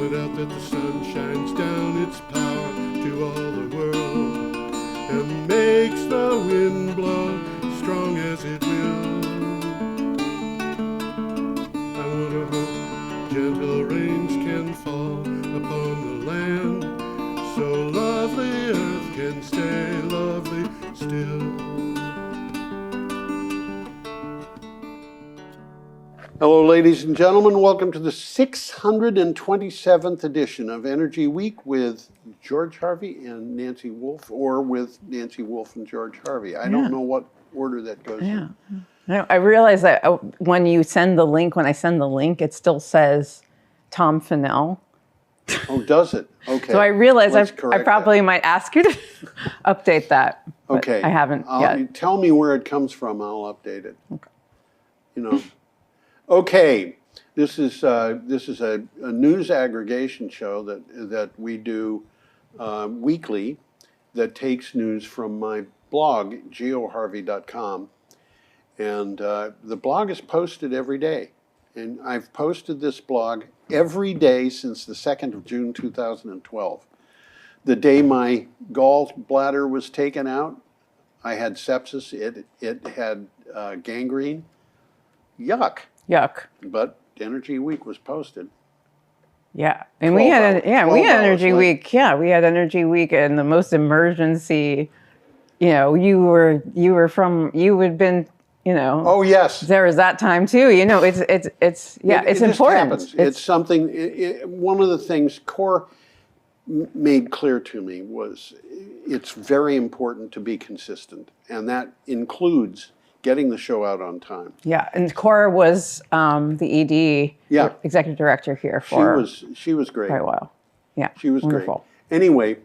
it out that the sun shines down its power to all the world and makes the wind blow strong as it will. I wonder how gentle rains can fall upon the land, so lovely earth can stay lovely still. Hello, ladies and gentlemen. Welcome to the 627th edition of Energy Week with George Harvey and Nancy Wolf, or with Nancy Wolf and George Harvey. I don't know what order that goes in. No, I realize that when you send the link, when I send the link, it still says Tom Fennell. Oh, does it? Okay. So I realize I probably might ask you to update that. Okay. I haven't yet. Tell me where it comes from. I'll update it. Okay. You know. Okay. This is a news aggregation show that we do weekly that takes news from my blog, geoharvey.com. And the blog is posted every day. And I've posted this blog every day since the 2nd of June, 2012. The day my gallbladder was taken out, I had sepsis. It had gangrene. Yuck. But Energy Week was posted. Yeah, and we had Energy Week. Yeah, we had Energy Week in the most emergency. You know, you had been. You know. Oh yes. There was that time too. You know, it's important. Happens. It's something. One of the things CORE made clear to me was it's very important to be consistent, and that includes getting the show out on time. Yeah, and CORE was the ED, executive director here for. She was great. Quite a while. Yeah, she was wonderful. Great. Anyway,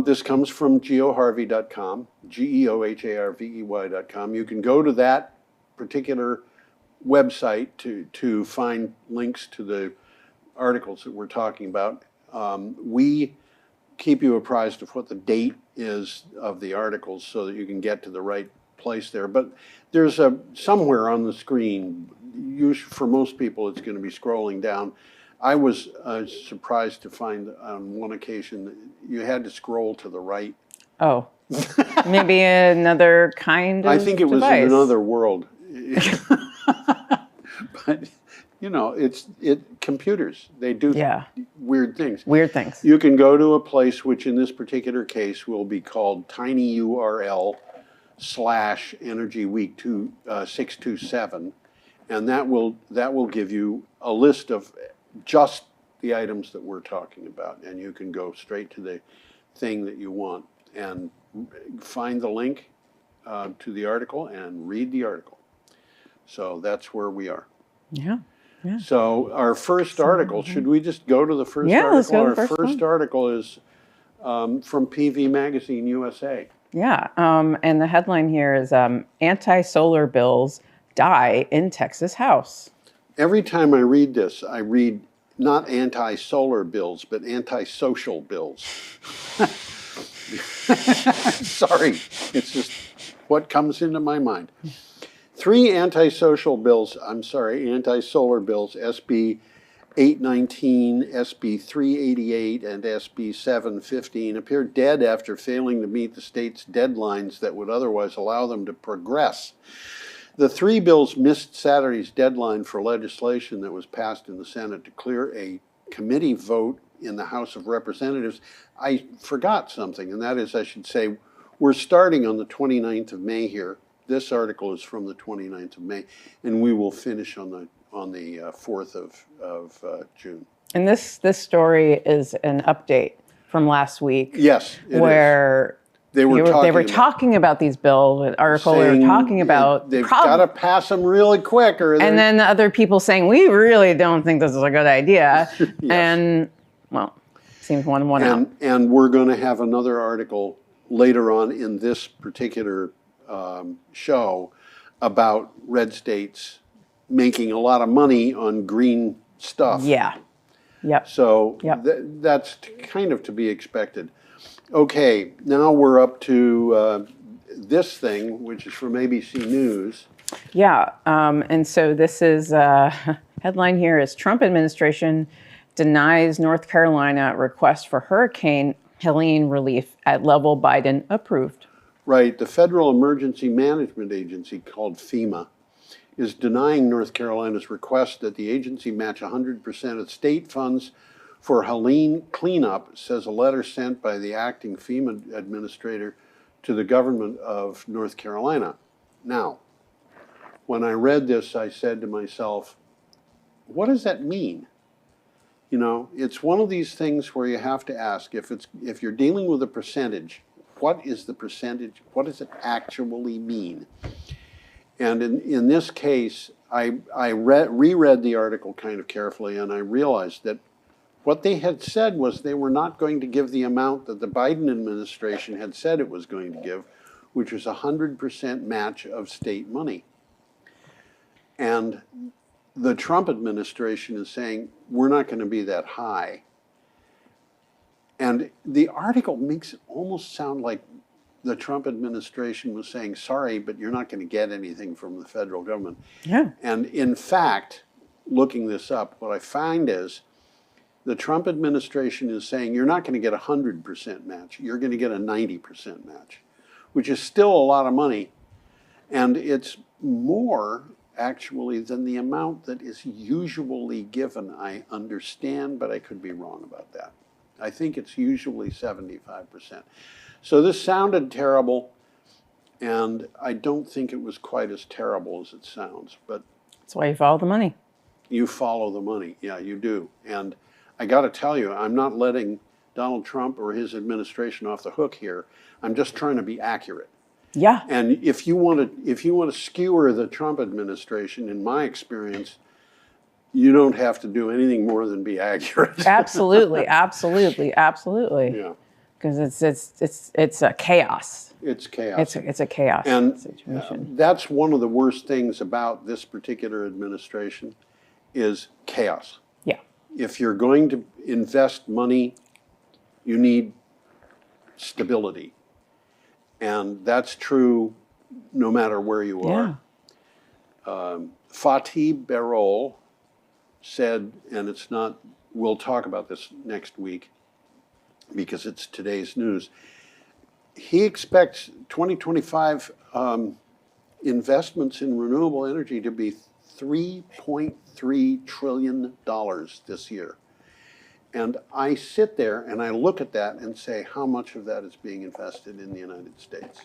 this comes from geoharvey.com, geoharvey.com. You can go to that particular website to find links to the articles that we're talking about. We keep you apprised of what the date is of the articles so that you can get to the right place there. But there's somewhere on the screen, for most people it's going to be scrolling down. I was surprised to find on one occasion that you had to scroll to the right. Oh, maybe another kind of I think it device. Was in another world. But you know, computers, they do weird things. Weird things. You can go to a place which in this particular case will be called tinyurl/energyweek 627, and that will give you a list of just the items that we're talking about, and you can go straight to the thing that you want and find the link to the article and read the article. So that's where we are. Yeah. So our first article, should we just go to the first article? Let's go to the Our first first article is from PV Magazine USA. Yeah, and the headline here is anti-solar bills die in Texas House. Every time I read this, I read not anti-solar bills, but anti-social bills. Sorry, it's just what comes into my mind. 3 anti-solar bills, SB 819, SB 388, and SB 715 appeared dead after failing to meet the state's deadlines that would otherwise allow them to progress. The 3 bills missed Saturday's deadline for legislation that was passed in the Senate to clear a committee vote in the House of Representatives. I forgot something, and that is, I should say, we're starting on the 29th of May here. This article is from the 29th of May, and we will finish on the 4th of June. And this story is an update from last week. Yes, where they were talking about these bills. An article they were talking about they've got to pass them really quick, and then other people saying we really don't think this is a good idea. Yes. And well, seems one out. And we're going to have another article later on in this particular show about red states making a lot of money on green stuff. Yeah. Yep. So that's kind of to be expected. Okay, now we're up to this thing, which is from ABC News. Yeah, and so this is, headline here is Trump administration denies North Carolina request for Hurricane Helene relief at level Biden approved. Right. The Federal Emergency Management Agency, called FEMA, is denying North Carolina's request that the agency match 100% of state funds for Helene cleanup, says a letter sent by the acting FEMA administrator to the government of North Carolina. Now, when I read this, I said to myself, what does that mean? You know, it's one of these things where you have to ask, if you're dealing with a percentage, what is the percentage? What does it actually mean? And in this case, I reread the article kind of carefully, and I realized that what they had said was they were not going to give the amount that the Biden administration had said it was going to give, which was 100% match of state money. And the Trump administration is saying, we're not going to be that high. And the article makes it almost sound like the Trump administration was saying, sorry, but you're not going to get anything from the federal government. Yeah. And in fact, looking this up, what I find is the Trump administration is saying you're not going to get a 100% match. You're going to get a 90% match, which is still a lot of money. And it's more, actually, than the amount that is usually given. I understand, but I could be wrong about that. I think it's usually 75%. So this sounded terrible, and I don't think it was quite as terrible as it sounds. But that's why you follow the money. You follow the money. Yeah, you do. And I got to tell you, I'm not letting Donald Trump or his administration off the hook here. I'm just trying to be accurate. Yeah. And if you want to skewer the Trump administration, in my experience, you don't have to do anything more than be accurate. Absolutely, absolutely, absolutely. Yeah. Because it's a chaos. It's chaos. It's a chaos situation. That's one of the worst things about this particular administration is chaos. Yeah. If you're going to invest money, you need stability. And that's true no matter where you are. Fatih Birol said, and it's not, we'll talk about this next week because it's today's news. He expects 2025 investments in renewable energy to be $3.3 trillion this year. And I sit there and I look at that and say, how much of that is being invested in the United States?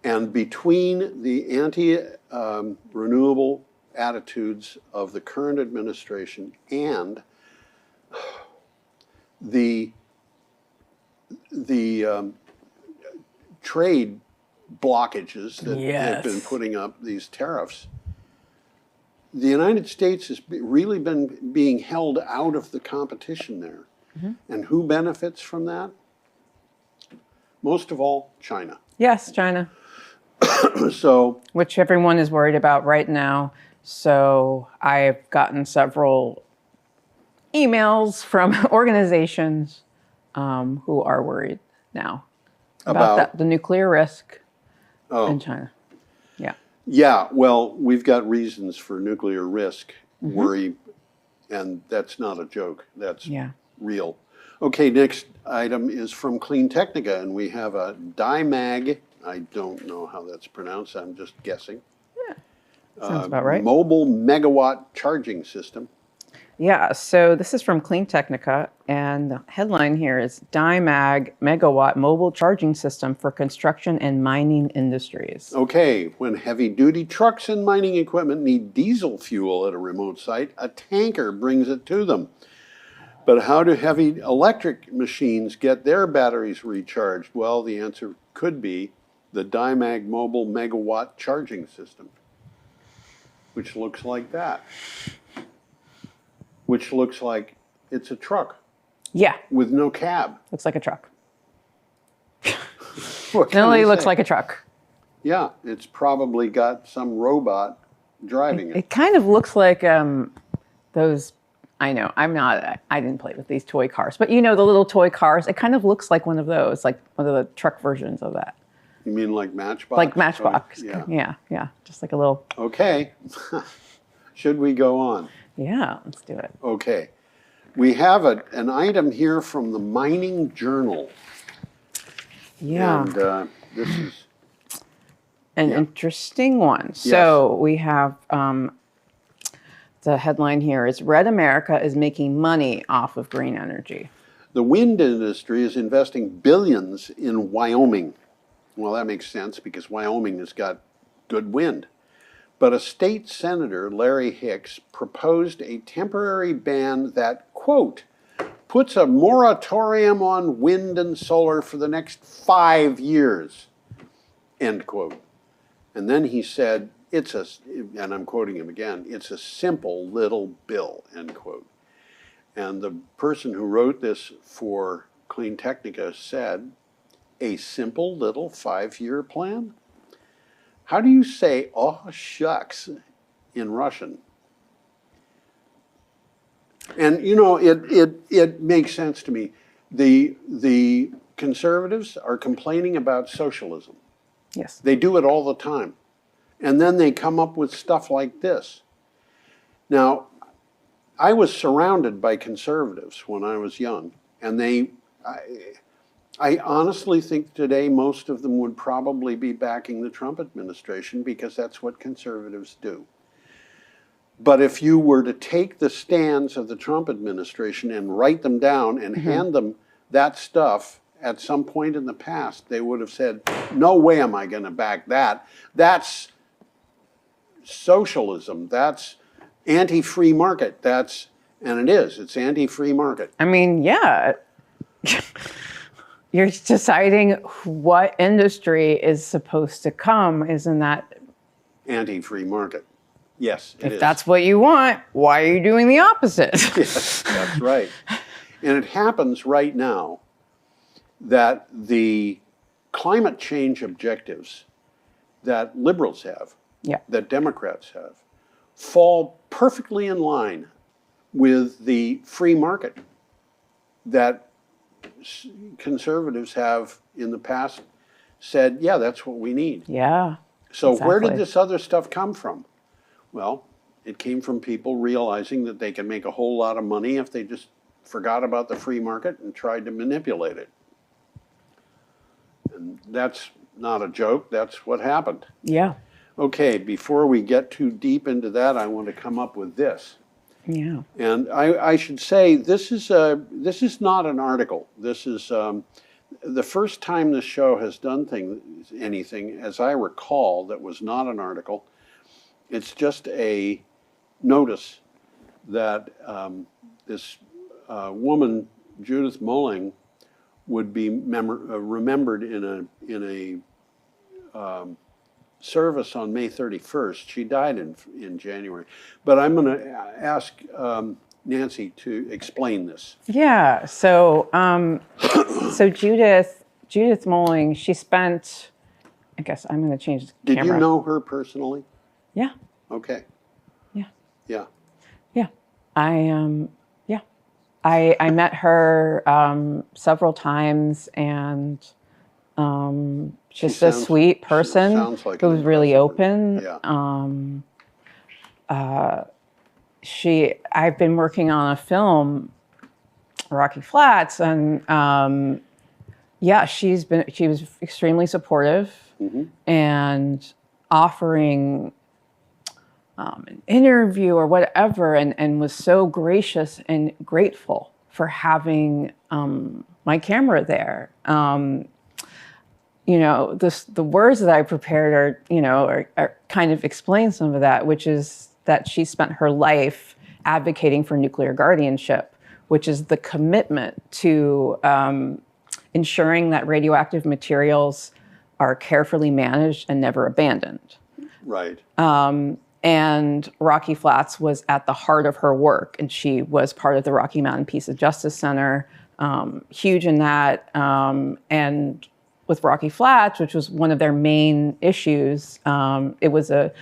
And between the anti-renewable attitudes of the current administration and the trade blockages that have been putting up these tariffs, the United States has really been being held out of the competition there. Mm-hmm. And who benefits from that? Most of all, China. Yes, China. So, which everyone is worried about right now. So I've gotten several emails from organizations who are worried now about the nuclear risk in China. Yeah. Yeah, well, we've got reasons for nuclear risk worry, and that's not a joke. That's real. Okay, next item is from Clean Technica, and we have a DIMAG. I don't know how that's pronounced. I'm just guessing. Yeah, sounds about right. Mobile megawatt charging system. Yeah, so this is from Clean Technica, and the headline here is DIMAG Megawatt Mobile Charging System for Construction and Mining Industries. Okay, when heavy-duty trucks and mining equipment need diesel fuel at a remote site, a tanker brings it to them. But how do heavy electric machines get their batteries recharged? Well, the answer could be the DIMAG Mobile Megawatt Charging System, which looks like that. Which looks like it's a truck. Yeah. With no cab. Looks like a truck. It only looks like a truck. Yeah, it's probably got some robot driving it. It kind of looks like those, I know, I didn't play with these toy cars, but you know, the little toy cars, it kind of looks like one of those, like one of the truck versions of that. You mean like Matchbox? Like Matchbox. Oh, yeah. Just like a little. Okay. Should we go on? Yeah, let's do it. Okay. We have an item here from the Mining Journal. Yeah. And this is an interesting one. So we have the headline here is Red America is making money off of green energy. the wind industry is investing billions in Wyoming. Well, that makes sense because Wyoming has got good wind. But a state senator, Larry Hicks, proposed a temporary ban that, quote, puts a moratorium on wind and solar for the next 5 years, end quote. And then he said, and I'm quoting him again, it's a simple little bill, end quote. And the person who wrote this for Clean Technica said, a simple little 5-year plan? How do you say, oh, shucks, in Russian? And, you know, it makes sense to me. The conservatives are complaining about socialism. Yes. They do it all the time. And then they come up with stuff like this. Now, I was surrounded by conservatives when I was young, and I honestly think today most of them would probably be backing the Trump administration because that's what conservatives do. But if you were to take the stands of the Trump administration and write them down and hand them that stuff at some point in the past, they would have said, no way am I going to back that. That's socialism. That's anti-free market. And it is. It's anti-free market. I mean, yeah. You're deciding what industry is supposed to come, isn't that? Anti-free market. Yes, it is. If that's what you want, why are you doing the opposite? Yes, that's right. And it happens right now that the climate change objectives that liberals have, that Democrats have, fall perfectly in line with the free market that conservatives have in the past said, yeah, that's what we need. Yeah. So exactly. Where did this other stuff come from? Well, it came from people realizing that they can make a whole lot of money if they just forgot about the free market and tried to manipulate it. And that's not a joke, that's what happened. Yeah. Okay, before we get too deep into that, I want to come up with this. Yeah. And I should say, this is not an article. This is the first time this show has done anything, as I recall, that was not an article. It's just a notice that this woman, Judith Mulling, would be remembered in a service on May 31st. She died in January. But I'm going to ask Nancy to explain this. Yeah. So so Judith Mulling, she spent, I guess I'm going to change the camera. Did you know her personally? Yeah. Okay. Yeah. Yeah. Yeah. I met her several times, and just a sweet person like who was really open. Yeah. I've been working on a film, Rocky Flats, and she was extremely supportive and offering an interview or whatever, and was so gracious and grateful for having my camera there. You know, the words that I prepared are kind of explain some of that, which is that she spent her life advocating for nuclear guardianship, which is the commitment to ensuring that radioactive materials are carefully managed and never abandoned. Right. And Rocky Flats was at the heart of her work, and she was part of the Rocky Mountain Peace and Justice Center, huge in that. And with Rocky Flats, which was one of their main issues, it was a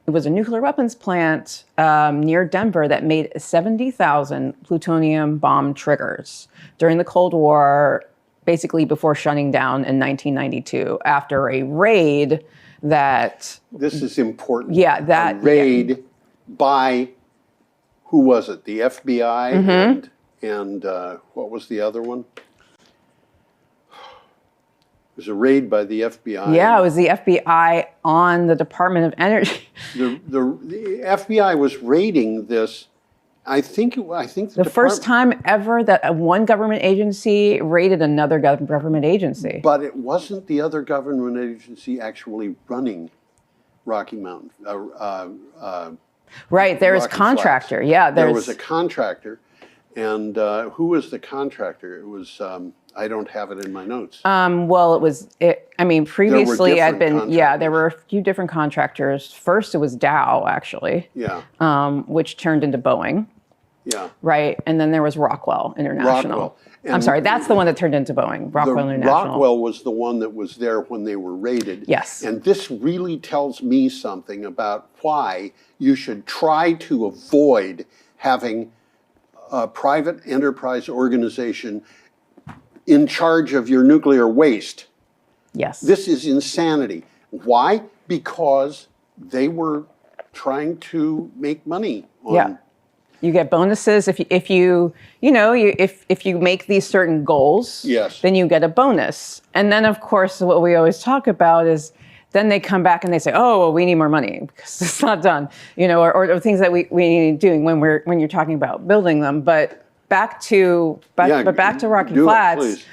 nuclear weapons plant near Denver that made 70,000 plutonium bomb triggers during the Cold War, basically before shutting down in 1992 after a raid that... This is important. Yeah, that... A raid by, who was it? The FBI and what was the other one? It was a raid by the FBI. Yeah, it was the FBI on the Department of Energy. The FBI was raiding this. I think The first time ever that one government agency raided another government agency. But it wasn't the other government agency actually running Rocky Mountain. Right, there was Rocky contractor. Flats. Yeah, there was a contractor, and who was the contractor? It was I don't have it in my notes. Well, previously I'd been, contractors. there were a few different contractors. First it was Dow, actually. Yeah. Which turned into Boeing. Yeah. Right, and then there was Rockwell International. Rockwell. I'm sorry, that's the one that turned into Boeing, Rockwell International. Rockwell was the one that was there when they were raided. Yes. And this really tells me something about why you should try to avoid having a private enterprise organization in charge of your nuclear waste. Yes. This is insanity. Why? Because they were trying to make money on. Yeah. You get bonuses if you make these certain goals. Yes. Then you get a bonus. And then of course what we always talk about is then they come back and they say, oh, well, we need more money because it's not done, or things that we need doing when you're talking about building them. But back to Rocky Flats.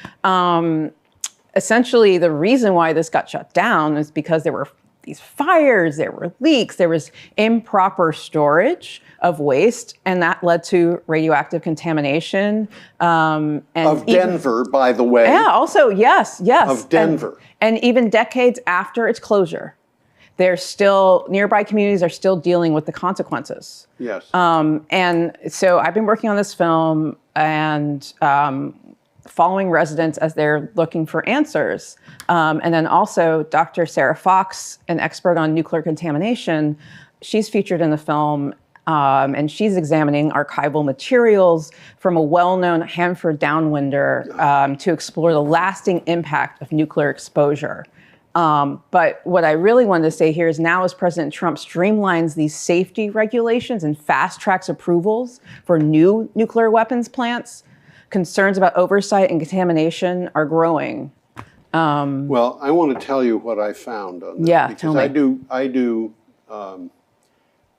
Essentially, the reason why this got shut down is because there were these fires, there were leaks, there was improper storage of waste, and that led to radioactive contamination. Of Denver, by the way. Yeah, also, yes. Of Denver. And even decades after its closure, nearby communities are still dealing with the consequences. Yes. And so I've been working on this film and following residents as they're looking for answers. And then also Dr. Sarah Fox, an expert on nuclear contamination, she's featured in the film, and she's examining archival materials from a well-known Hanford downwinder to explore the lasting impact of nuclear exposure. But what I really wanted to say here is now as President Trump streamlines these safety regulations and fast-tracks approvals for new nuclear weapons plants, concerns about oversight and contamination are growing. Well, I want to tell you what I found on this. Yeah, because tell me. I do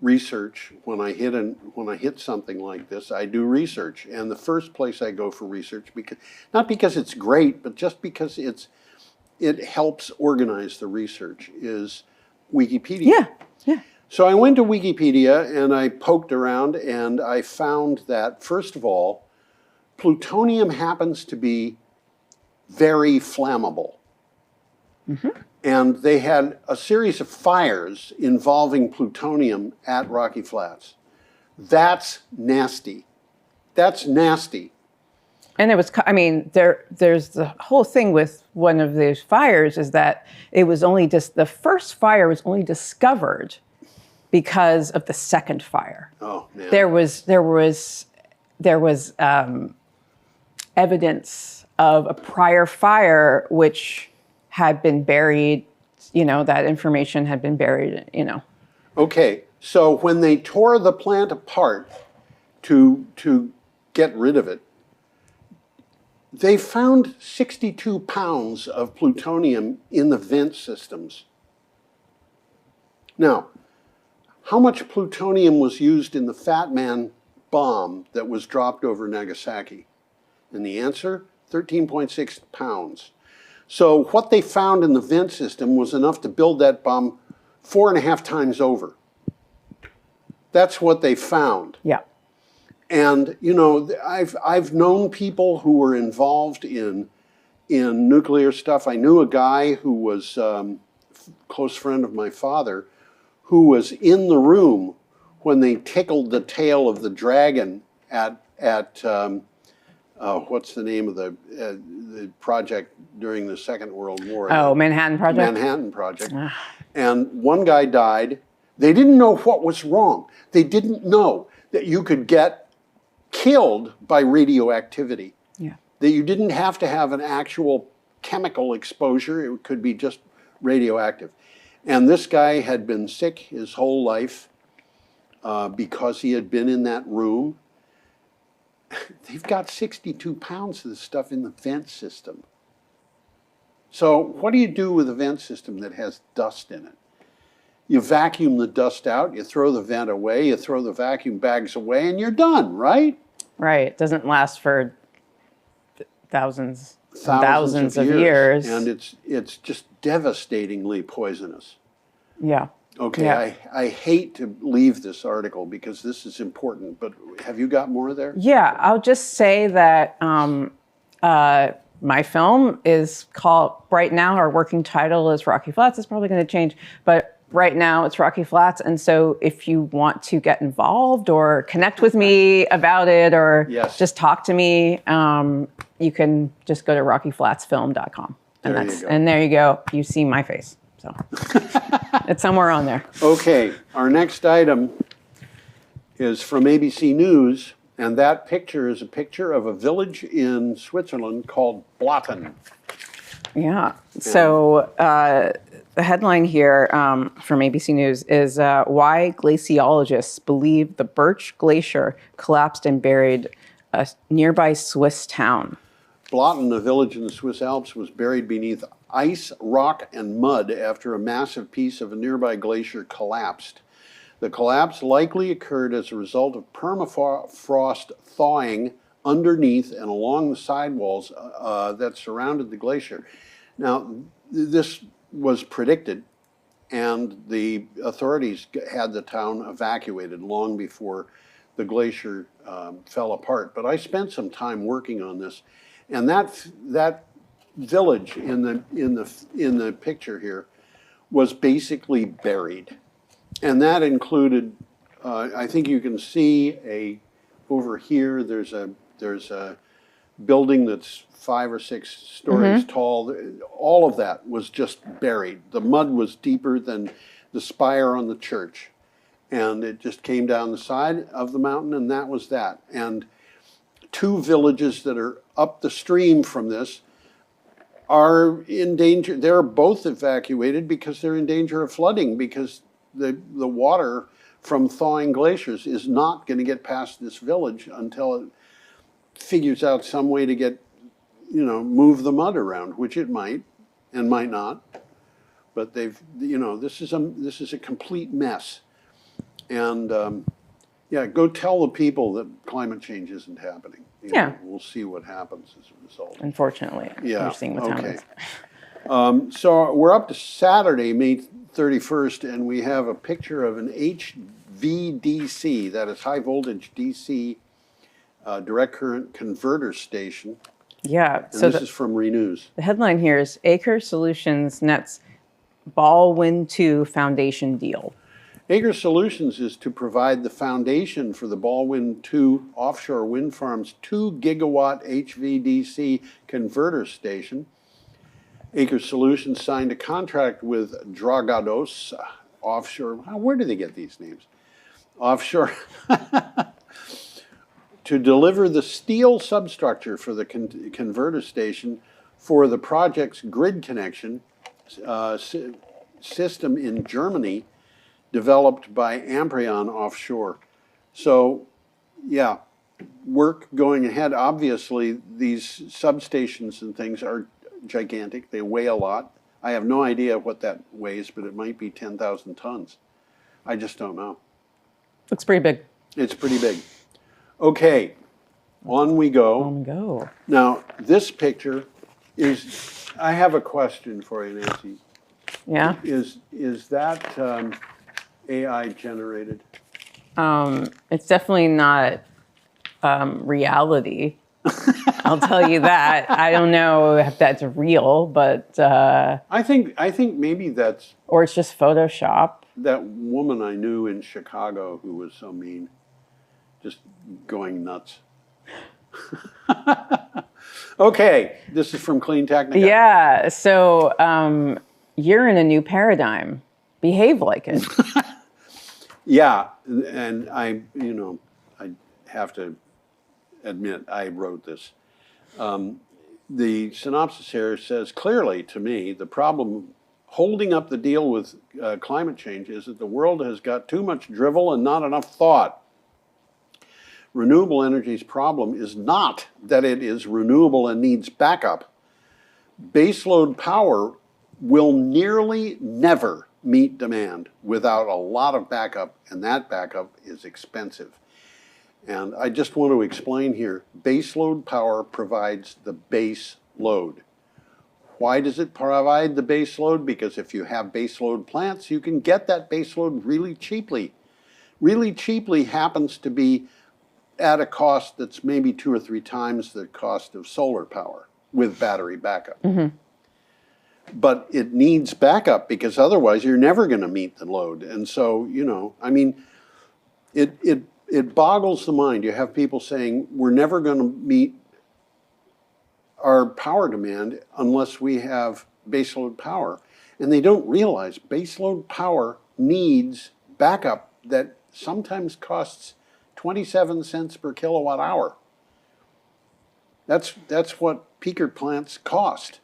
research when I hit something like this. I do research, and the first place I go for research, not because it's great, but just because it helps organize the research, is Wikipedia. Yeah. So I went to Wikipedia and I poked around and I found that, first of all, plutonium happens to be very flammable. Mm-hmm. And they had a series of fires involving plutonium at Rocky Flats. That's nasty. That's nasty. And it was, there's the whole thing with one of those fires is that it was only the first fire was only discovered because of the second fire. Oh, man. There was evidence of a prior fire which had been buried, that information had been buried, Okay, so when they tore the plant apart to get rid of it, they found 62 pounds of plutonium in the vent systems. Now, how much plutonium was used in the Fat Man bomb that was dropped over Nagasaki? And the answer, 13.6 pounds. So what they found in the vent system was enough to build that bomb 4.5 times over. That's what they found. Yeah. And I've known people who were involved in nuclear stuff. I knew a guy who was a close friend of my father, who was in the room when they tickled the tail of the dragon at what's the name of the project during the Second World War? Oh, Manhattan Project? Manhattan Project. And one guy died. They didn't know what was wrong. They didn't know that you could get killed by radioactivity. Yeah. That you didn't have to have an actual chemical exposure. It could be just radioactive. And this guy had been sick his whole life because he had been in that room. they've got 62 pounds of this stuff in the vent system. So what do you do with a vent system that has dust in it? You vacuum the dust out, you throw the vent away, you throw the vacuum bags away, and you're done, right? Right. It doesn't last for thousands of years. And it's just devastatingly poisonous. Yeah. Okay, Yeah. I hate to leave this article because this is important, but have you got more there? Yeah, I'll just say that my film is called, right now, our working title is Rocky Flats. It's probably going to change, but right now it's Rocky Flats. And so if you want to get involved or connect with me about it or Yes. just talk to me, you can just go to rockyflatsfilm.com. And There you go. and there you go. You see my face. So it's somewhere on there. Okay, our next item is from ABC News, and that picture is a picture of a village in Switzerland called Blatten. Yeah. So the headline here from ABC News is why glaciologists believe the Birch Glacier collapsed and buried a nearby Swiss town. Blatten, a village in the Swiss Alps, was buried beneath ice, rock, and mud after a massive piece of a nearby glacier collapsed. The collapse likely occurred as a result of permafrost thawing underneath and along the sidewalls that surrounded the glacier. Now, this was predicted, and the authorities had the town evacuated long before the glacier fell apart. But I spent some time working on this, and that village in the picture here was basically buried, and that included. I think you can see over here. There's a building that's 5 or 6 stories tall. All of that was just buried. The mud was deeper than the spire on the church, and it just came down the side of the mountain, and that was that. And 2 villages that are up the stream from this are in danger. They're both evacuated because they're in danger of flooding, because the water from thawing glaciers is not going to get past this village until it figures out some way to get, move the mud around, which it might and might not. But this is a complete mess. And go tell the people that climate change isn't happening. We'll see what happens as a result. Unfortunately, Yeah. you're seeing what's Okay. happening. So we're up to Saturday, May 31st, and we have a picture of an HVDC, that is high voltage DC direct current converter station. Yeah. And So this is from Renews. the headline here is Acre Solutions nets Ballwind 2 Foundation deal. Acre Solutions is to provide the foundation for the Ballwind 2 offshore wind farm's 2 gigawatt HVDC converter station. Acre Solutions signed a contract with Dragados Offshore. Where do they get these names? Offshore. To deliver the steel substructure for the converter station for the project's grid connection system in Germany, developed by Amprion Offshore. So, yeah, work going ahead. Obviously, these substations and things are gigantic. They weigh a lot. I have no idea what that weighs, but it might be 10,000 tons. I just don't know. Looks pretty big. It's pretty big. Okay, on we go. On we go. Now, this picture is, I have a question for you, Nancy. Yeah. Is that AI generated? It's definitely not reality. I'll tell you that. I don't know if that's real, but I think maybe that's or it's just Photoshop. that woman I knew in Chicago who was so mean, just going nuts. Okay, this is from Clean Technica. Yeah. So you're in a new paradigm. Behave like it. Yeah, and I have to admit, I wrote this. The synopsis here says, clearly to me, the problem holding up the deal with climate change is that the world has got too much drivel and not enough thought. Renewable energy's problem is not that it is renewable and needs backup. Baseload power will nearly never meet demand without a lot of backup, and that backup is expensive. And I just want to explain here, baseload power provides the base load. Why does it provide the base load? Because if you have baseload plants, you can get that baseload really cheaply. Really cheaply happens to be at a cost that's maybe 2 or 3 times the cost of solar power with battery backup. But it needs backup because otherwise you're never going to meet the load. And so, you know, I mean, it boggles the mind. You have people saying we're never going to meet our power demand unless we have baseload power. And they don't realize baseload power needs backup that sometimes costs 27 cents per kilowatt hour. That's what peaker plants cost.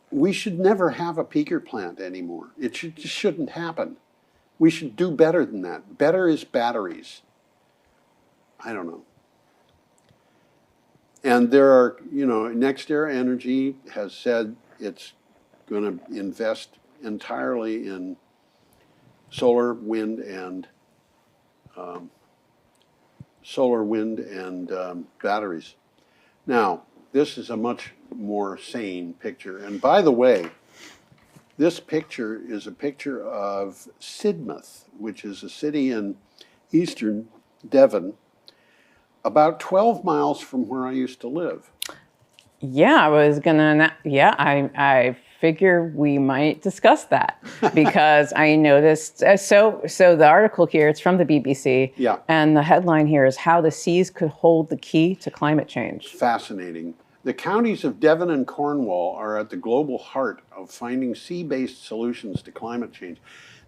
We should never have a peaker plant anymore. It just shouldn't happen. We should do better than that. Better is batteries. I don't know. And there are, you know, NextEra Energy has said it's going to invest entirely in solar, wind, and batteries. Now, this is a much more sane picture. And by the way, this picture is a picture of Sidmouth, which is a city in eastern Devon, about 12 miles from where I used to live. Yeah, I figure we might discuss that because I noticed, so the article here, it's from the BBC. Yeah. And the headline here is How the Seas Could Hold the Key to Climate Change. Fascinating. The counties of Devon and Cornwall are at the global heart of finding sea-based solutions to climate change.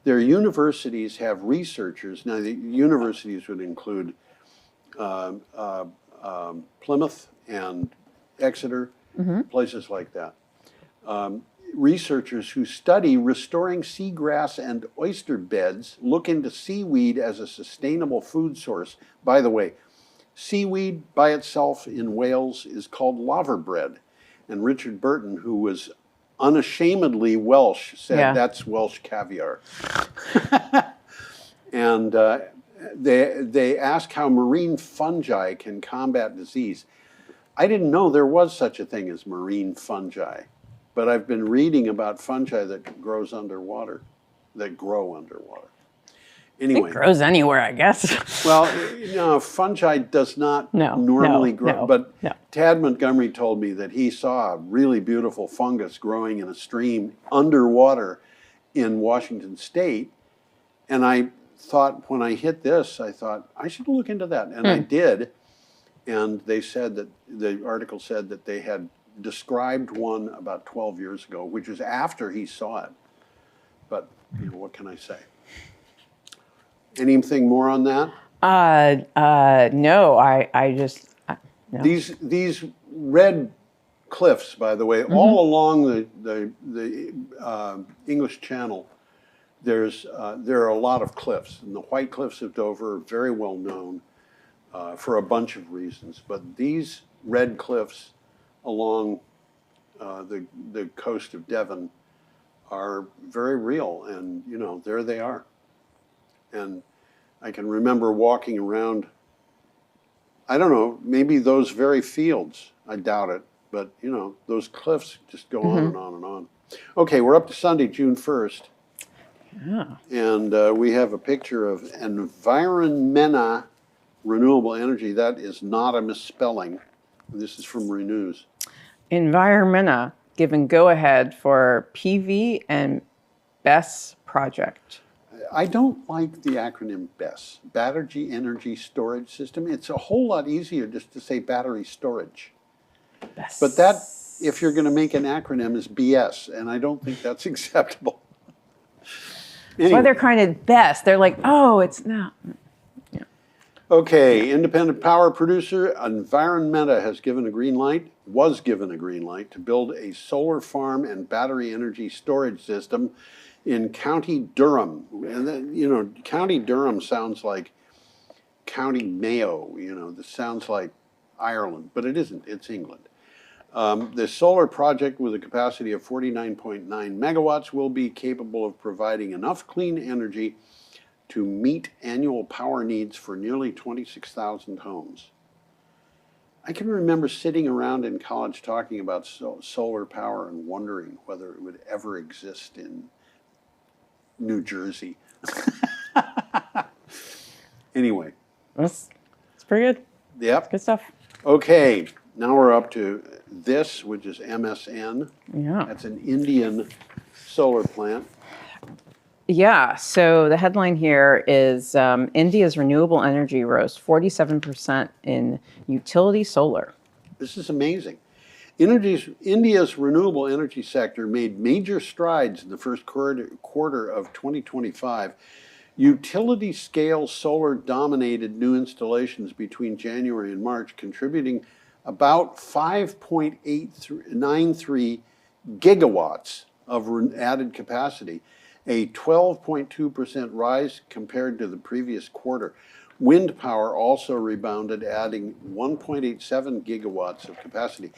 Their universities have researchers. Now, the universities would include Plymouth and Exeter, places like that. Researchers who study restoring seagrass and oyster beds look into seaweed as a sustainable food source. By the way, seaweed by itself in Wales is called laverbread. And Richard Burton, who was unashamedly Welsh, said that's Welsh caviar. And they ask how marine fungi can combat disease. I didn't know there was such a thing as marine fungi, but I've been reading about fungi that grow underwater. Anyway, It grows anywhere, I guess. well, you know, fungi does not normally grow. But Tad Montgomery told me that he saw a really beautiful fungus growing in a stream underwater in Washington State. And I thought, when I hit this, I thought, I should look into that. And I did. And they said that, the article said that they had described one about 12 years ago, which is after he saw it. But, you know, what can I say? Anything more on that? No, I just... no. These red cliffs, by the way, all along the English Channel, there are a lot of cliffs. And the White Cliffs of Dover are very well known for a bunch of reasons. But these red cliffs along the coast of Devon are very real. And, you know, there they are. And I can remember walking around, I don't know, maybe those very fields. I doubt it. But, you know, those cliffs just go on and on and on. Okay, we're up to Sunday, June 1st. Yeah. And we have a picture of Environmenta Renewable Energy. That is not a misspelling. This is from Renews. Environmenta given go-ahead for PV and BESS project. I don't like the acronym BESS, Battery Energy Storage System. It's a whole lot easier just to say battery storage. BESS. But that, if you're going to make an acronym, is BS, and I don't think that's acceptable. That's why they're kind of BESS. They're like, oh, it's not. Yeah. Okay, independent power producer Environmenta was given a green light to build a solar farm and battery energy storage system in County Durham. And then, you know, County Durham sounds like County Mayo. You know, this sounds like Ireland, but it isn't. It's England. The solar project with a capacity of 49.9 megawatts will be capable of providing enough clean energy to meet annual power needs for nearly 26,000 homes. I can remember sitting around in college talking about solar power and wondering whether it would ever exist in New Jersey. Anyway. That's pretty good. Yep. Good stuff. Okay, now we're up to this, which is MSN. Yeah. That's an Indian solar plant. Yeah, so the headline here is India's renewable energy rose 47% in utility solar. This is amazing. India's renewable energy sector made major strides in the first quarter of 2025. Utility-scale solar dominated new installations between January and March, contributing about 5.893 gigawatts of added capacity, a 12.2% rise compared to the previous quarter. Wind power also rebounded, adding 1.87 gigawatts of capacity.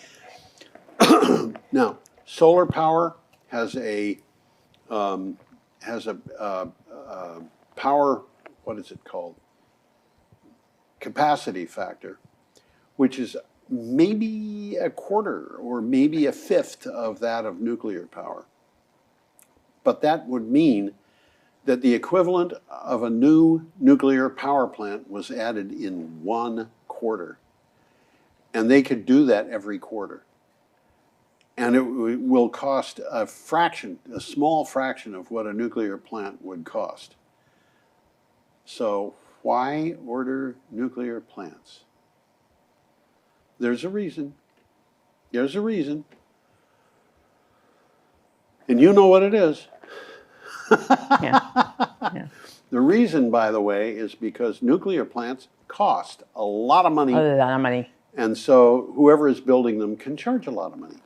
Now, solar power has a power, what is it called? Capacity factor, which is maybe a quarter or maybe a fifth of that of nuclear power. But that would mean that the equivalent of a new nuclear power plant was added in 1 quarter. And they could do that every quarter. And it will cost a small fraction of what a nuclear plant would cost. So why order nuclear plants? There's a reason. There's a reason. And you know what it is. Yeah. Yeah. The reason, by the way, is because nuclear plants cost a lot of money. A lot of money. And so whoever is building them can charge a lot of money.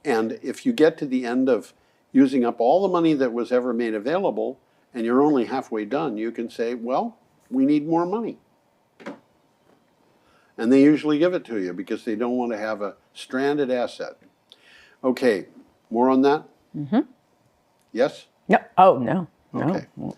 And if you get to the end of using up all the money that was ever made available and you're only halfway done, you can say, well, we need more money. And they usually give it to you because they don't want to have a stranded asset. Okay, more on that? Mm-hmm. Yes? No. Oh, no. Okay. No.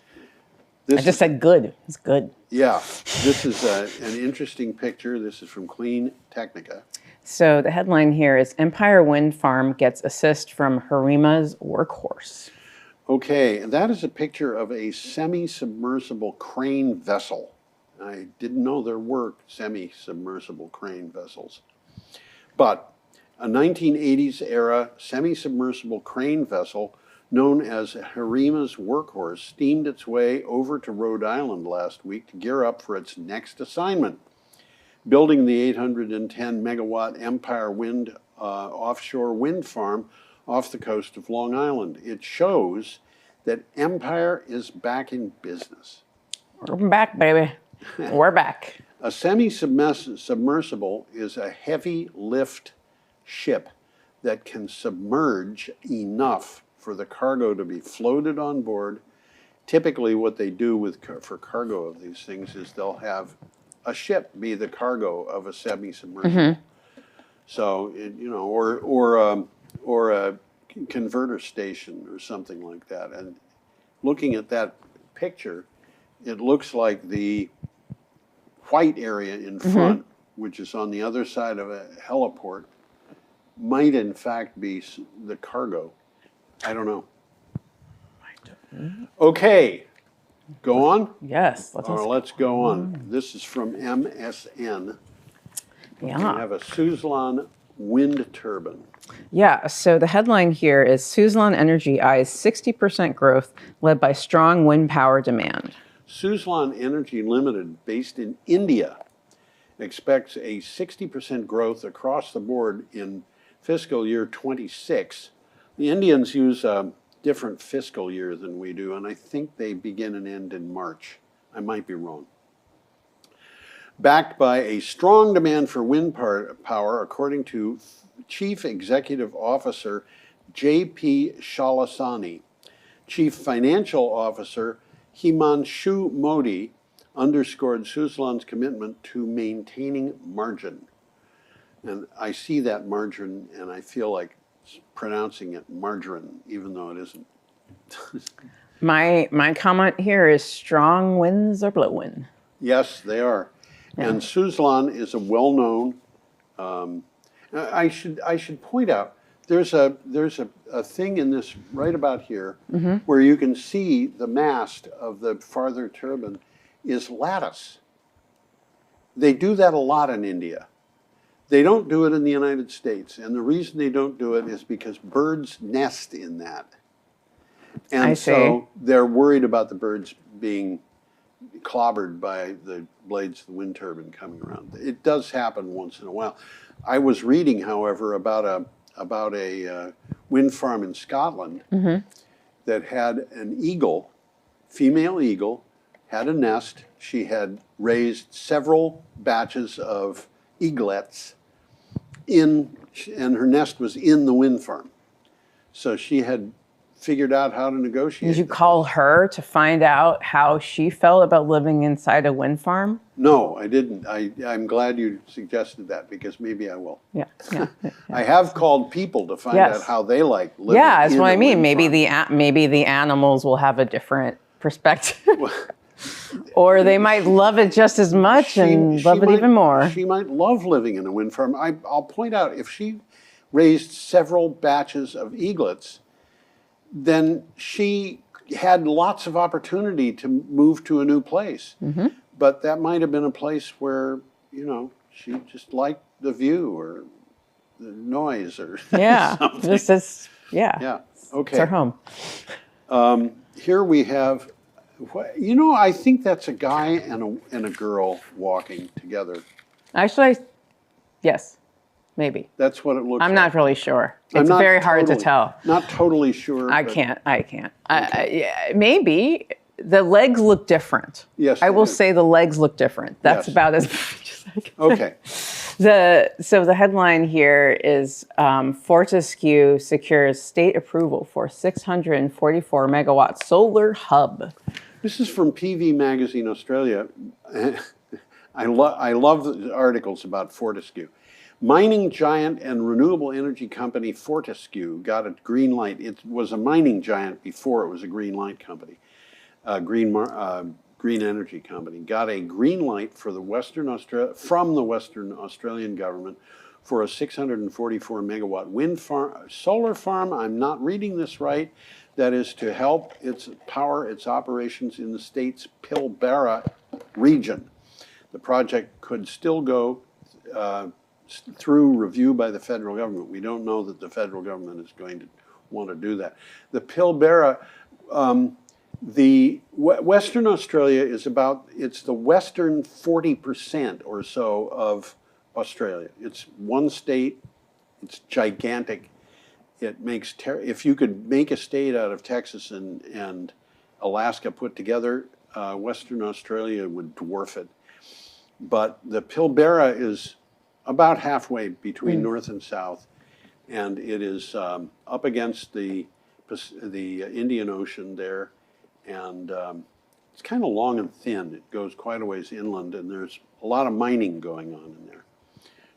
I just said good. It's good. Yeah. This is an interesting picture. This is from Clean Technica. So the headline here is Empire Wind Farm gets assist from Heerema's Workhorse. Okay, that is a picture of a semi-submersible crane vessel. I didn't know there were semi-submersible crane vessels. But a 1980s era semi-submersible crane vessel known as Heerema's Workhorse steamed its way over to Rhode Island last week to gear up for its next assignment, building the 810 megawatt Empire Wind offshore wind farm off the coast of Long Island. It shows that Empire is back in business. We're back, baby. We're back. A semi-submersible is a heavy lift ship that can submerge enough for the cargo to be floated on board. Typically what they do for cargo of these things is they'll have a ship be the cargo of a semi-submersible. Mm-hmm. So, or a converter station or something like that. And looking at that picture, it looks like the white area in front, which is on the other side of a heliport, might in fact be the cargo. I don't know. Okay, go on? Yes. Let's go on. This is from MSN. Yeah. We have a Suzlon wind turbine. Yeah, so the headline here is Suzlon Energy eyes 60% growth led by strong wind power demand. Suzlon Energy Limited, based in India, expects a 60% growth across the board in fiscal year 26. The Indians use a different fiscal year than we do, and I think they begin and end in March. I might be wrong. Backed by a strong demand for wind power, according to Chief Executive Officer J.P. Shalasani. Chief Financial Officer Himanshu Modi underscored Suzlon's commitment to maintaining margin. And I see that margin and I feel like pronouncing it margarine, even though it isn't. My comment here is strong winds are blowing. Yes, they are. Yeah. And Suzlon is a well-known, I should point out, there's a thing in this right about here where you can see the mast of the farther turbine is lattice. They do that a lot in India. They don't do it in the United States. And the reason they don't do it is because birds nest in that. And so they're worried about the birds being clobbered by the blades of the wind turbine coming around. It does happen once in a while. I was reading, however, about a wind farm in Scotland that had an eagle, female eagle, had a nest. She had raised several batches of eaglets and her nest was in the wind farm. So she had figured out how to negotiate. Did you call her to find out how she felt about living inside a wind farm? No, I didn't. I'm glad you suggested that because maybe I will. Yeah. I have called people to find out how they like living. Yeah, that's in what I a mean. wind Maybe the animals will have a different perspective, or they might love it just as much and love it even more. She might love living in a wind farm. I'll point out, if she raised several batches of eaglets, then she had lots of opportunity to move to a new place. But that might have been a place where, you know, she just liked the view or the noise or something. This is, Yeah, okay. It's our home. Here we have, you know, I think that's a guy and a girl walking together. Actually, yes, maybe. That's what it looks like. I'm not really sure. It's very hard to tell. Not totally sure. I can't. Maybe. The legs look different. Yes, I will do. say the legs look different. That's Yes. about as much as I can Okay. So the headline here is Fortescue secures state approval for 644 megawatt solar hub. This is from PV Magazine Australia. I love the articles about Fortescue. Mining giant and renewable energy company Fortescue got a green light. It was a mining giant before it was a green light company. Green energy company got a green light for from the Western Australian government for a 644 megawatt solar farm. I'm not reading this right. That is to help power its operations in the state's Pilbara region. The project could still go through review by the federal government. We don't know that the federal government is going to want to do that. The Pilbara, Western Australia it's the western 40% or so of Australia. It's one state, it's gigantic. It makes, if you could make a state out of Texas and Alaska put together, Western Australia would dwarf it. But the Pilbara is about halfway between north and south, and it is up against the Indian Ocean there, and it's kind of long and thin. It goes quite a ways inland, and there's a lot of mining going on in there.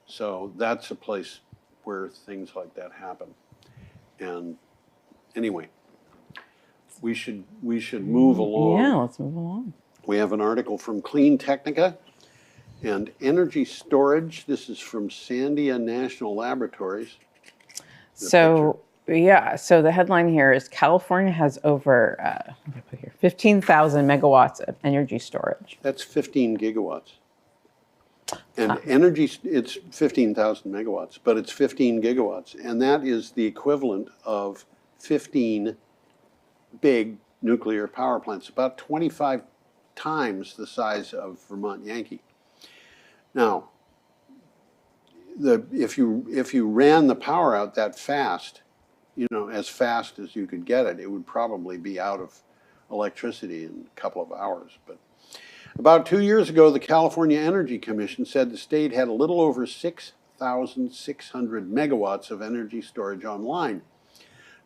So that's a place where things like that happen. And anyway, we should move along. Yeah, let's move along. We have an article from Clean Technica and energy storage. This is from Sandia National Laboratories. So the headline here is California has over 15,000 megawatts of energy storage. That's 15 gigawatts. And energy, it's 15,000 megawatts, but it's 15 gigawatts. And that is the equivalent of 15 big nuclear power plants, about 25 times the size of Vermont Yankee. Now, if you ran the power out that fast, you know, as fast as you could get it, it would probably be out of electricity in a couple of hours. But about 2 years ago, the California Energy Commission said the state had a little over 6,600 megawatts of energy storage online.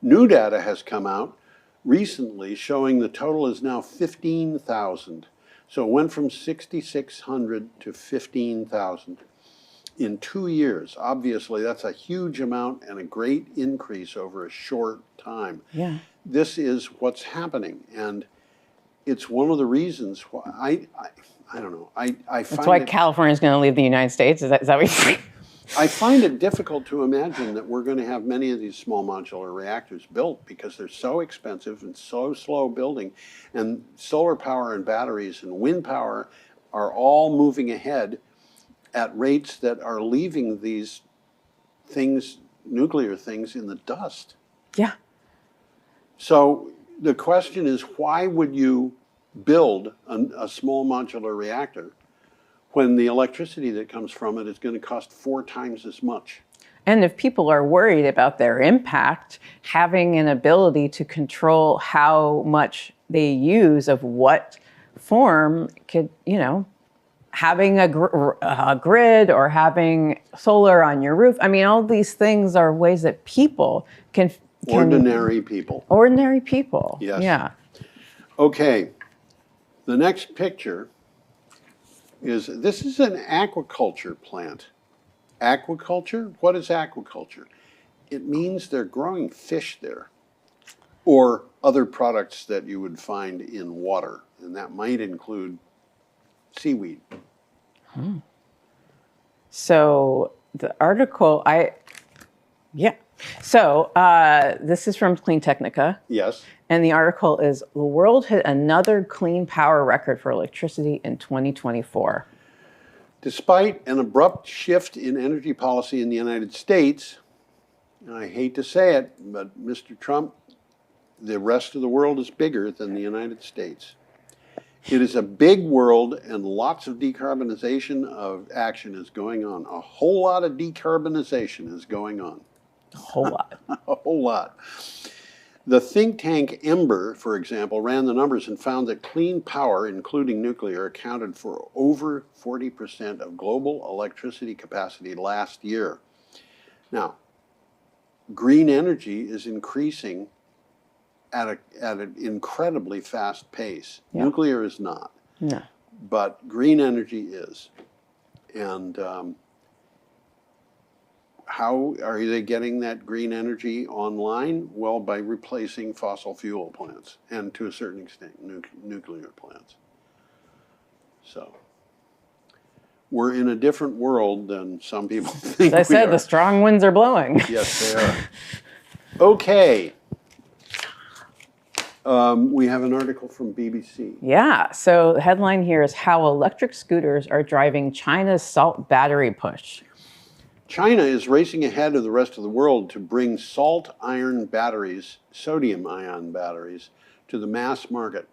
New data has come out recently showing the total is now 15,000. So it went from 6,600 to 15,000 in 2 years. Obviously, that's a huge amount and a great increase over a short time. Yeah. This is what's happening, and it's one of the reasons why I don't know. I That's find why it, California's going to leave the United States. Is that what you're saying? I find it difficult to imagine that we're going to have many of these small modular reactors built because they're so expensive and so slow building. And solar power and batteries and wind power are all moving ahead at rates that are leaving these things, nuclear things, in the dust. Yeah. So the question is, why would you build a small modular reactor when the electricity that comes from it is going to cost 4 times as much? And if people are worried about their impact, having an ability to control how much they use of what form could, having a grid or having solar on your roof. I mean, all these things are ways that people can Ordinary people. Ordinary people. Yes. Yeah. Okay. The next picture this is an aquaculture plant. Aquaculture? What is aquaculture? It means they're growing fish there or other products that you would find in water, and that might include seaweed. So the article, So this is from Clean Technica. Yes. And the article is, the world hit another clean power record for electricity in 2024. Despite an abrupt shift in energy policy in the United States, and I hate to say it, but Mr. Trump, the rest of the world is bigger than the United States. It is a big world, and lots of decarbonization of action is going on. A whole lot of decarbonization is going on. A whole lot. A whole lot. The think tank Ember, for example, ran the numbers and found that clean power, including nuclear, accounted for over 40% of global electricity capacity last year. Now, green energy is increasing at an incredibly fast pace. Yeah. Nuclear is not. No. But green energy is. And how are they getting that green energy online? Well, by replacing fossil fuel plants and, to a certain extent, nuclear plants. So we're in a different world than some people think. As I said, the strong winds are blowing. Yes, they are. Okay. We have an article from BBC. Yeah. So the headline here is how electric scooters are driving China's salt battery push. China is racing ahead of the rest of the world to bring salt-ion batteries, sodium-ion batteries, to the mass market.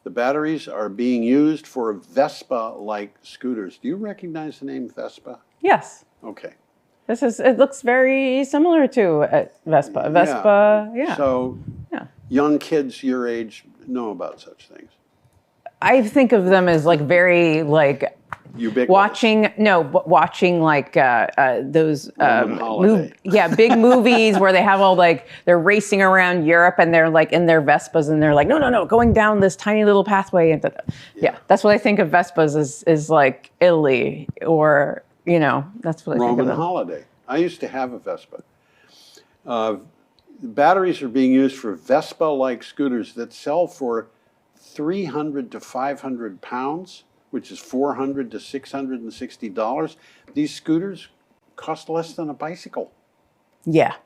The batteries are being used for Vespa-like scooters. Do you recognize the name Vespa? Yes. Okay. It looks very similar to Vespa. Vespa, yeah. So young kids your age know about such things. I think of them as like very like ubiquitous. watching like those big movies where they have all like they're racing around Europe and they're like in their Vespas and they're like no going down this tiny little pathway and that's what I think of Vespas is like Italy or that's what I think of them. Roman holiday. I used to have a Vespa. Batteries are being used for Vespa-like scooters that sell for 300 to 500 pounds, which is $400 to $660. These scooters cost less than a bicycle. Yeah.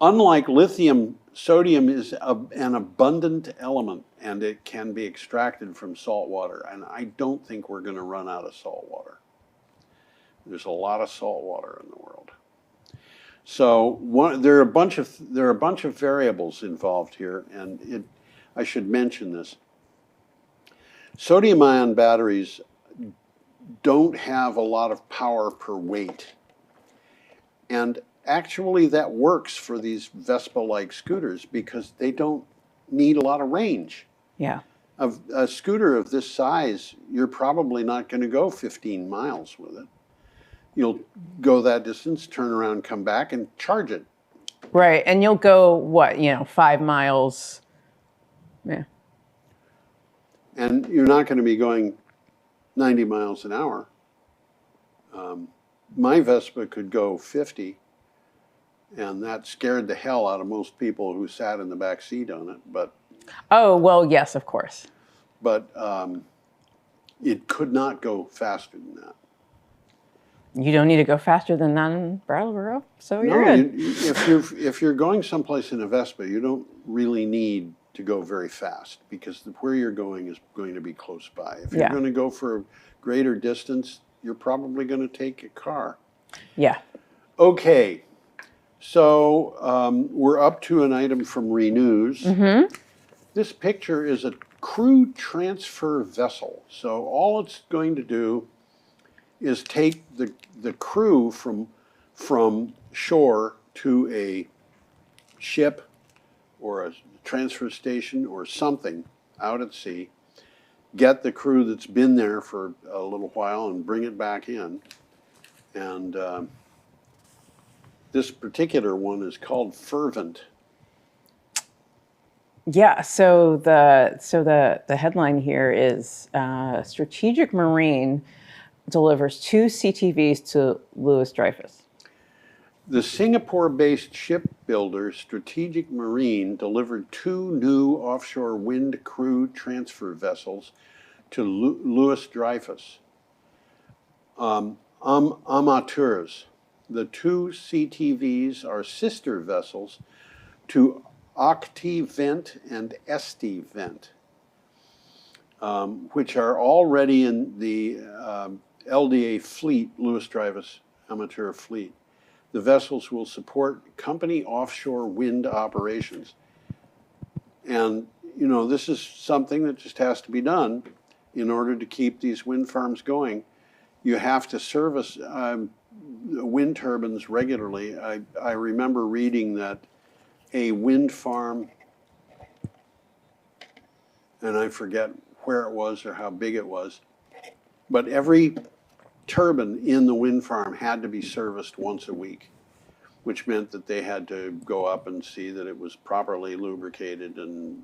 Unlike lithium, sodium is an abundant element, and it can be extracted from salt water. And I don't think we're going to run out of salt water. There's a lot of salt water in the world. So there are a bunch of variables involved here, and I should mention this. Sodium-ion batteries don't have a lot of power per weight. And actually that works for these Vespa-like scooters because they don't need a lot of range. Yeah. A scooter of this size, you're probably not going to go 15 miles with it. You'll go that distance, turn around, come back, and charge it. Right, and you'll go, 5 miles? Yeah. And you're not going to be going 90 miles an hour. My Vespa could go 50, and that scared the hell out of most people who sat in the back seat on it. Oh, well, yes, of course. But it could not go faster than that. You don't need to go faster than that in Brattleboro, so you're No, good. if you're going someplace in a Vespa, you don't really need to go very fast because where you're going is going to be close by. If you're going to go for a greater distance, you're probably going to take a car. Yeah. Okay, so we're up to an item from Renews. Mm-hmm. This picture is a crew transfer vessel. So all it's going to do is take the crew from shore to a ship or a transfer station or something out at sea, get the crew that's been there for a little while and bring it back in. And this particular one is called Fervent. Yeah, so the headline here is Strategic Marine delivers 2 CTVs to Louis Dreyfus. The Singapore-based shipbuilder Strategic Marine delivered 2 new offshore wind crew transfer vessels to Louis Dreyfus. Amateurs. The 2 CTVs are sister vessels to Octi-Vent and Esti-Vent, which are already in the LDA fleet, Louis Dreyfus Amateur Fleet. The vessels will support company offshore wind operations. And, you know, this is something that just has to be done in order to keep these wind farms going. You have to service wind turbines regularly. I remember reading that a wind farm, and I forget where it was or how big it was, but every turbine in the wind farm had to be serviced once a week, which meant that they had to go up and see that it was properly lubricated and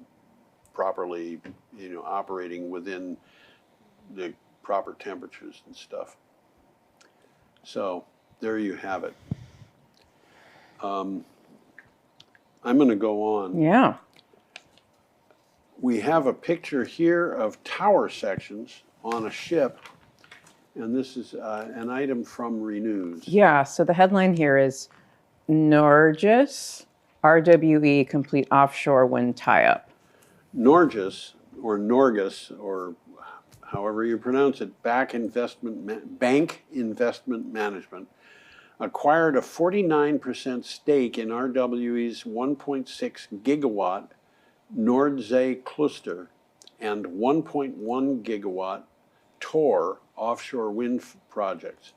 properly, you know, operating within the proper temperatures and stuff. So there you have it. I'm going to go on. Yeah. We have a picture here of tower sections on a ship, and this is an item from Renews. Yeah, so the headline here is Norgis RWE complete offshore wind tie-up. Norgis, or however you pronounce it, Bank Investment Management, acquired a 49% stake in RWE's 1.6 gigawatt Nordsee cluster and 1.1 gigawatt Tor offshore wind projects.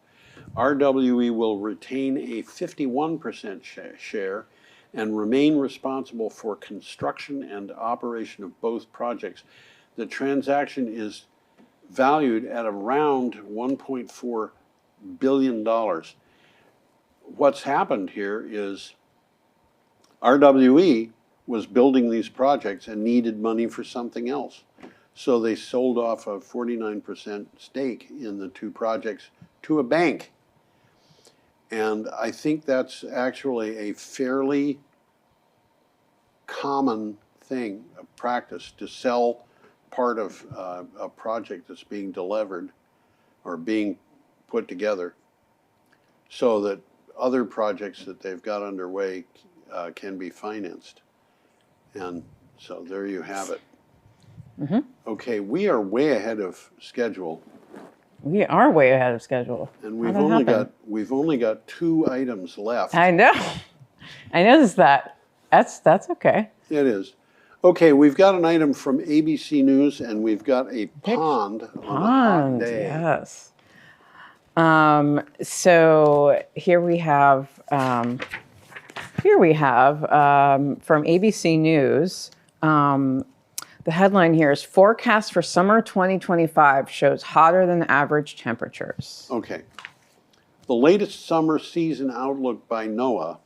RWE will retain a 51% share and remain responsible for construction and operation of both projects. The transaction is valued at around $1.4 billion. What's happened here is RWE was building these projects and needed money for something else. So they sold off a 49% stake in the 2 projects to a bank. And I think that's actually a fairly common thing, a practice, to sell part of a project that's being delivered or being put together so that other projects that they've got underway can be financed. And so there you have it. Mm-hmm. Okay, we are way ahead of schedule. We are way ahead of schedule. And we've only got 2 items left. I know. I noticed that. That's okay. It is. Okay, we've got an item from ABC News, and we've got a pond on a hot day. Yes. So here we have from ABC News. The headline here is Forecast for Summer 2025 shows hotter than average temperatures. Okay. The latest summer season outlook by NOAA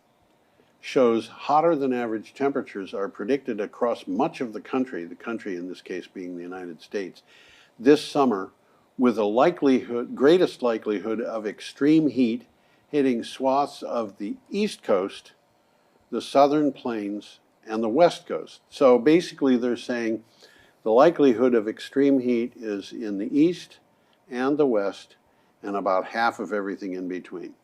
shows hotter than average temperatures are predicted across much of the country in this case being the United States, this summer, with a greatest likelihood of extreme heat hitting swaths of the East Coast, the Southern Plains, and the West Coast. So basically they're saying the likelihood of extreme heat is in the East and the West, and about half of everything in between.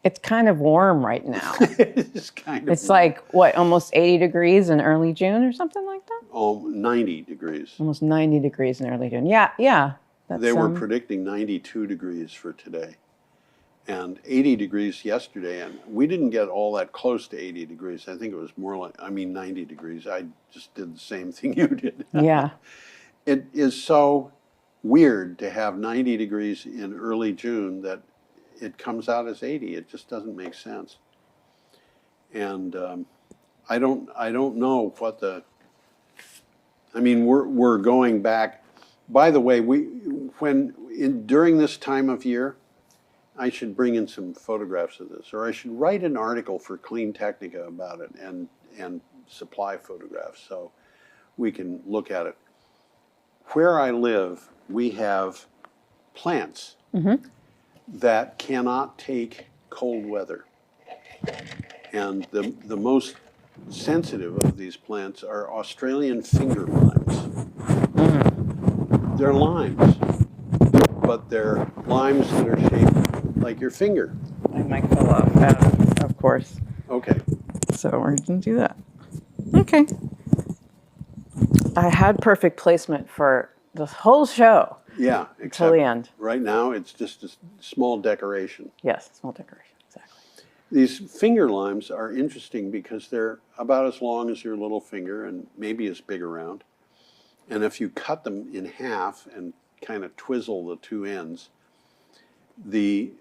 It's kind of warm right now. It's kind of It's like, what, almost 80 degrees in early June or something like that? Oh, 90 degrees. Almost 90 degrees in early June. Yeah. They were predicting 92 degrees for today and 80 degrees yesterday. And we didn't get all that close to 80 degrees. I think it was more like, 90 degrees. I just did the same thing you did. Yeah. It is so weird to have 90 degrees in early June that it comes out as 80. It just doesn't make sense. And I don't know what we're going back. By the way, during this time of year, I should bring in some photographs of this, or I should write an article for Clean Technica about it and supply photographs so we can look at it. Where I live, we have plants that cannot take cold weather. And the most sensitive of these plants are Australian finger limes. They're limes, but they're limes that are shaped like your finger. I might fill up, of course. Okay. So we're going to do that. Okay. I had perfect placement for this whole show. Yeah, Until the end. Right now, it's just a small decoration. Yes, small decoration, exactly. These finger limes are interesting because they're about as long as your little finger and maybe as big around. And if you cut them in half and kind of twizzle the two ends, the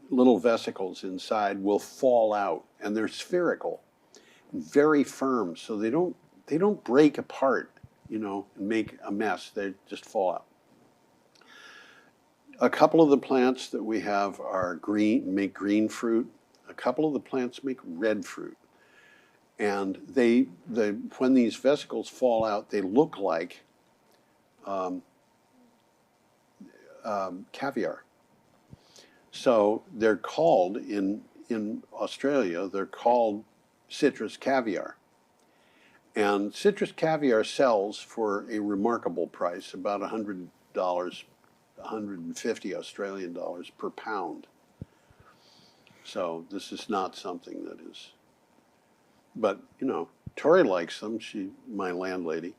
little vesicles inside will fall out, and they're spherical, very firm, so they don't break apart, and make a mess. They just fall out. A couple of the plants that we have are make green fruit. A couple of the plants make red fruit. And when these vesicles fall out, they look like caviar. So they're called, in Australia, they're called citrus caviar. And citrus caviar sells for a remarkable price, about $100, 150 Australian dollars per pound. So this is not something that is, but Tori likes them. My landlady,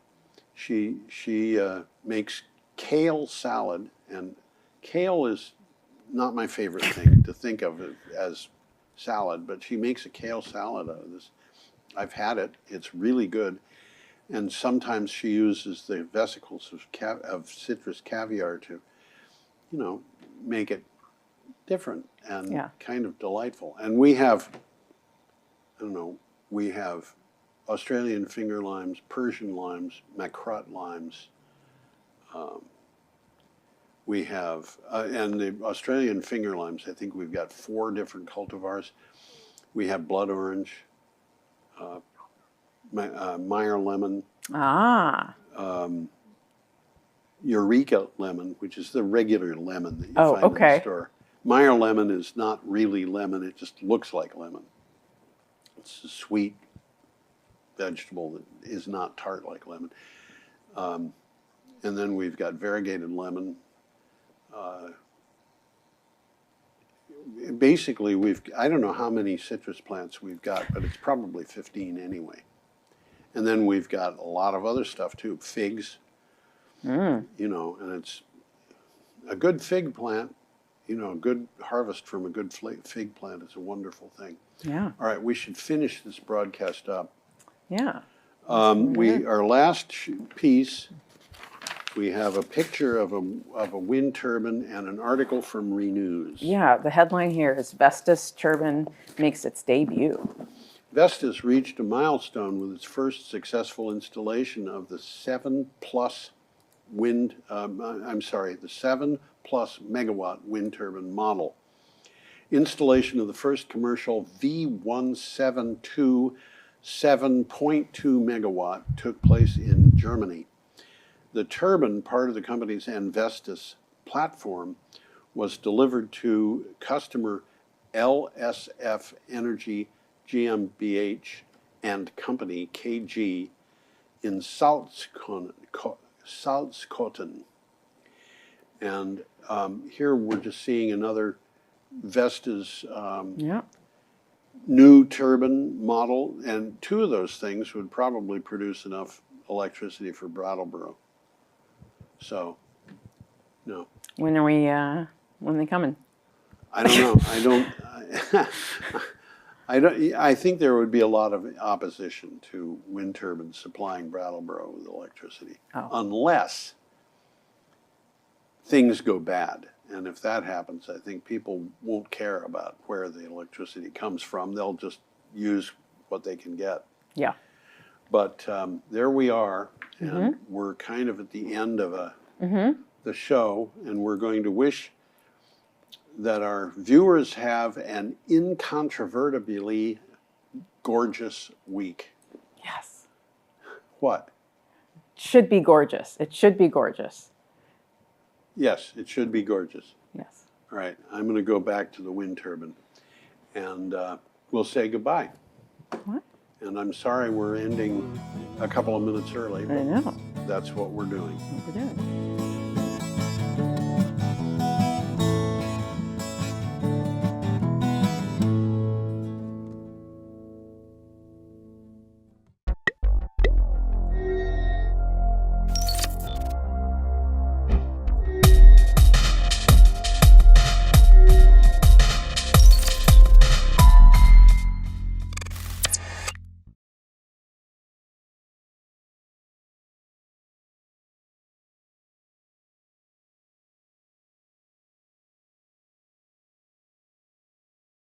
she makes kale salad, and kale is not my favorite thing to think of as salad, but she makes a kale salad out of this. I've had it. It's really good. And sometimes she uses the vesicles of citrus caviar to, make it different and kind of delightful. And we have, we have Australian finger limes, Persian limes, Macrut limes. We have, and the Australian finger limes, I think we've got 4 different cultivars. We have blood orange, Meyer lemon, Eureka lemon, which is the regular lemon that you find in the store. Meyer lemon is not really lemon, it just looks like lemon. It's a sweet vegetable that is not tart like lemon. And then we've got variegated lemon. Basically, I don't know how many citrus plants we've got, but it's probably 15 anyway. And then we've got a lot of other stuff too, figs, and it's a good fig plant, a good harvest from a good fig plant is a wonderful thing. Yeah. All right, we should finish this broadcast up. Yeah. Our last piece, we have a picture of a wind turbine and an article from Renews. Yeah, the headline here is Vestas turbine makes its debut. Vestas reached a milestone with its first successful installation of the 7+ megawatt wind turbine model. Installation of the first commercial V172 7.2 megawatt took place in Germany. The turbine, part of the company's Vestas platform, was delivered to customer LSF Energy GmbH and Company KG in Salzkotten. And here we're just seeing another Vestas Yeah. new turbine model, and two of those things would probably produce enough electricity for Brattleboro. So, no. When are we? When are they coming? I don't know. I think there would be a lot of opposition to wind turbines supplying Brattleboro with electricity, unless things go bad. And if that happens, I think people won't care about where the electricity comes from. They'll just use what they can get. Yeah. But there we are, and we're kind of at the end of the show, and we're going to wish that our viewers have an incontrovertibly gorgeous week. Yes. What? Should be gorgeous. It should be gorgeous. Yes, it should be gorgeous. Yes. All right, I'm going to go back to the wind turbine, and we'll say goodbye. What? And I'm sorry we're ending a couple of minutes early, I but know. that's what we're doing. What we're doing.